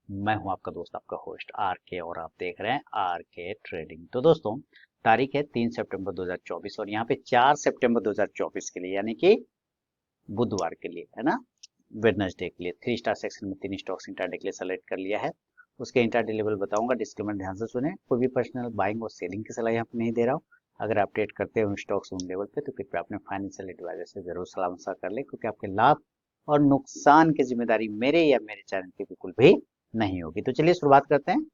मैं हूं आपका दोस्त आपका होस्ट आर के और आप देख रहे हैं आर के ट्रेडिंग। तो दोस्तों, तारीख है 3 सितंबर 2024 और यहाँ पे 4 सितंबर 2024 के लिए, यानी कि बुधवार के लिए, है ना, वेडनेसडे के लिए 3 स्टार सेक्शन में 3 स्टॉक्स इंट्राडे के लिए सेलेक्ट कर लिया है। उसके इंट्राडे लेवल बताऊंगा, डिस्क्लेमर ध्यान से सुने। कोई भी पर्सनल बाइंग और सेलिंग की सलाह यहाँ पे नहीं दे रहा हूँ। अगर आप ट्रेड करते हो स्टॉक्स उन लेवल पे तो कृपया अपने फाइनेंशियल एडवाइजर से जरूर सलाह मशवरा कर ले, क्योंकि आपके लाभ और नुकसान की जिम्मेदारी मेरे या मेरे चैनल की बिल्कुल भी नहीं होगी। तो चलिए शुरुआत करते हैं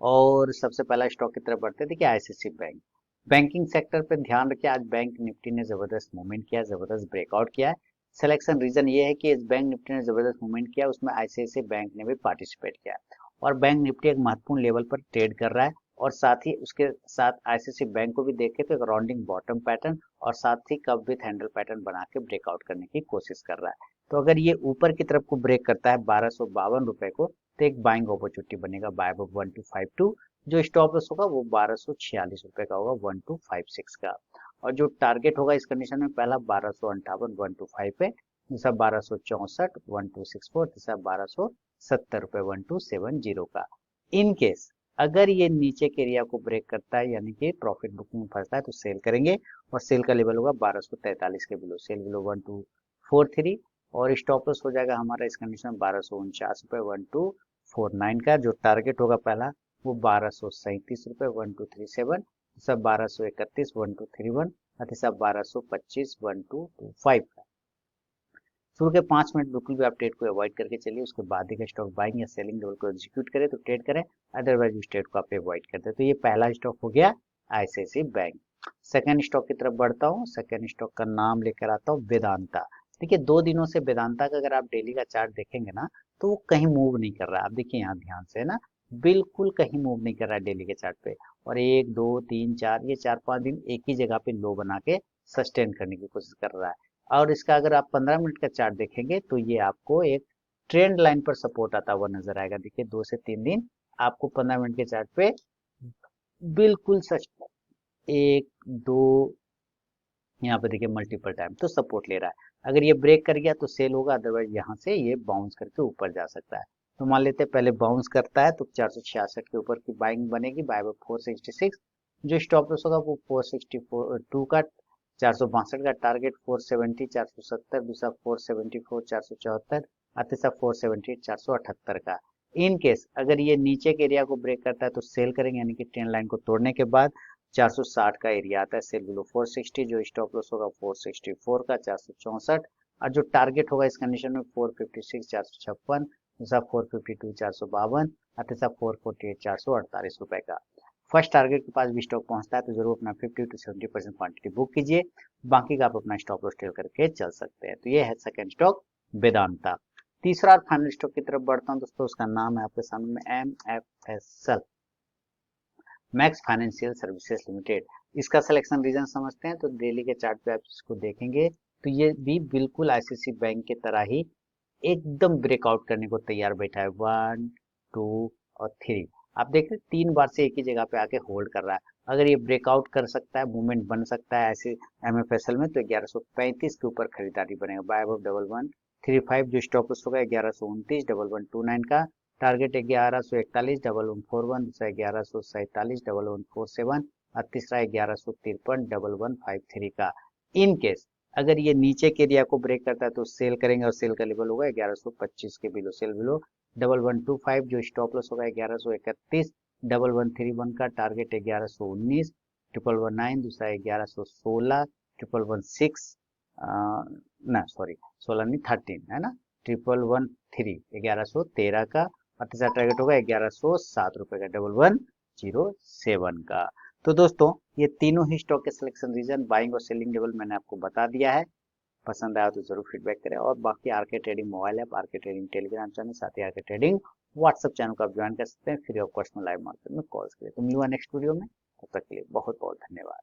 और सबसे पहला स्टॉक की तरफ बढ़ते हैं। देखिए, आईसीआईसी बैंक। बैंकिंग सेक्टर पे ध्यान रखिए, आज बैंक निफ्टी ने जबरदस्त मूवमेंट किया, जबरदस्त ब्रेकआउट किया है। सिलेक्शन रीजन ये है कि इस बैंक निफ्टी ने जबरदस्त मूवमेंट किया, उसमें आईसीआईसी बैंक ने भी पार्टिसिपेट किया है और बैंक निफ्टी एक महत्वपूर्ण लेवल पर ट्रेड कर रहा है। और साथ ही उसके साथ आईसीआईसी बैंक को भी देखे तो एक राउंडिंग बॉटम पैटर्न और साथ ही कप विथ हैंडल पैटर्न बना के ब्रेकआउट करने की कोशिश कर रहा है। तो अगर ये ऊपर की तरफ को ब्रेक करता है 1252 रुपए को, तो एक बाइंग अपॉर्चुनिटी बनेगा बाय 1252। जो स्टॉप लॉस होगा वो 1246 रुपए का होगा 1256 का। और जो टारगेट होगा इस कंडीशन में, पहला 1258 125 पे, दूसरा 1264 1264, तीसरा 1270 रुपए 1270 का। इन केस अगर ये नीचे के एरिया को ब्रेक करता है, यानी कि प्रॉफिट बुकिंग में फंसता है, तो सेल करेंगे और सेल का लेवल होगा 1243 के बिलो, सेल बिलो 1243। और स्टॉप लॉस हो जाएगा हमारा इस कंडीशन में 1249 रुपए 1249 का। जो टारगेट होगा पहला वो 1237 रुपए 1237, दूसरा 1231 1231 और तीसरा 1225 1225 का। शुरू के 5 मिनट बिल्कुल भी आप ट्रेड को अवॉइड करके चलिए, उसके बाद ही स्टॉक बाइंग या सेलिंग लेवल को एग्जीक्यूट करें तो ट्रेड करें, अदरवाइज उस ट्रेड को आप अवॉइड करते हैं। तो ये पहला स्टॉक हो गया आईसीआईसी बैंक। सेकंड स्टॉक की तरफ बढ़ता हूँ। सेकंड स्टॉक का नाम लेकर आता हूँ, वेदांता। देखिए, 2 दिनों से वेदांता का अगर आप डेली का चार्ट देखेंगे ना, तो वो कहीं मूव नहीं कर रहा है। आप देखिए यहाँ ध्यान से, है ना, बिल्कुल कहीं मूव नहीं कर रहा है डेली के चार्ट पे। और 1 2 3 4, ये 4 5 दिन एक ही जगह पे लो बना के सस्टेन करने की कोशिश कर रहा है। और इसका अगर आप 15 मिनट का चार्ट देखेंगे तो ये आपको एक ट्रेंड लाइन पर सपोर्ट आता हुआ नजर आएगा। देखिए, 2 से 3 दिन आपको 15 मिनट के चार्ट पे बिल्कुल सच, 1 2, यहाँ पे देखिए मल्टीपल टाइम तो सपोर्ट ले रहा है। अगर ये ब्रेक कर गया तो सेल होगा, अदरवाइज यहाँ से ये बाउंस करके ऊपर जा सकता है। तो मान लेते हैं पहले बाउंस करता है तो 466 के ऊपर की बाइंग बनेगी बाय 466। जो स्टॉप लॉस होगा वो 464 का, 462 का टारगेट 470 470, दूसरा 474 474 और तीसरा 478 478 का। इन केस अगर ये नीचे के एरिया को ब्रेक करता है तो सेल करेंगे, यानी कि ट्रेंड लाइन को तोड़ने के बाद 460 का एरिया आता है, सेल बिलो 460। जो स्टॉप लॉस होगा 464 का, 464। और जो टारगेट होगा इस कंडीशन में 456 456, दूसरा 452 452 और तीसरा 448 448 रुपए का। फर्स्ट टारगेट के पास भी स्टॉक पहुंचता है तो जरूर अपना 50 to 70% क्वांटिटी बुक कीजिए, बाकी का आप अपना स्टॉप लॉस टेल करके चल सकते हैं। तो ये है सेकंड स्टॉक वेदांता। तीसरा और फाइनल स्टॉक की तरफ बढ़ता हूं दोस्तों, उसका नाम है आपके सामने में MFSL, max financial services limited. इसका सिलेक्शन रीजन समझते हैं। तो डेली के चार्ट पे आप इसको देखेंगे तो ये भी बिल्कुल आईसीआईसी बैंक की तरह ही एकदम ब्रेकआउट करने को तैयार बैठा है, 1 2 और 3। आप देख रहे हैं 3 बार से एक ही जगह पे आके होल्ड कर रहा है। अगर ये ब्रेकआउट कर सकता है, मूवमेंट बन सकता है ऐसे एमएफएसएल में, तो 1135 के ऊपर खरीदारी बनेगा बाय 1135। जो स्टॉप लॉस होगा 1129 1129 का। टारगेट 1141 1141, दूसरा 1147 1147 और तीसरा 1153 1153 का। इन केस अगर ये नीचे के एरिया को ब्रेक करता है तो सेल करेंगे और सेल का लेवल होगा 1125 के बिलो, सेल बिलो 1125। जो स्टॉप लॉस होगा 1131 1131 का। टारगेट 1119 1119, दूसरा 1116 1116, ना सॉरी 16 नहीं 13, है ना, 1113 1113 का। और तीसरा टारगेट होगा 1107 रुपए का 1107 का। तो दोस्तों, ये तीनों ही स्टॉक के सिलेक्शन रीजन, बाइंग और सेलिंग लेवल मैंने आपको बता दिया है। पसंद आया तो जरूर फीडबैक करें। और बाकी RK trading mobile app, RK trading telegram channel, साथ ही आरके ट्रेडिंग व्हाट्सएप चैनल को आप ज्वाइन कर सकते हैं फ्री ऑफ कॉस्ट में लाइव मार्केट में कॉल्स के लिए। तो मिलूंगा नेक्स्ट वीडियो में, तब तक के लिए बहुत बहुत धन्यवाद।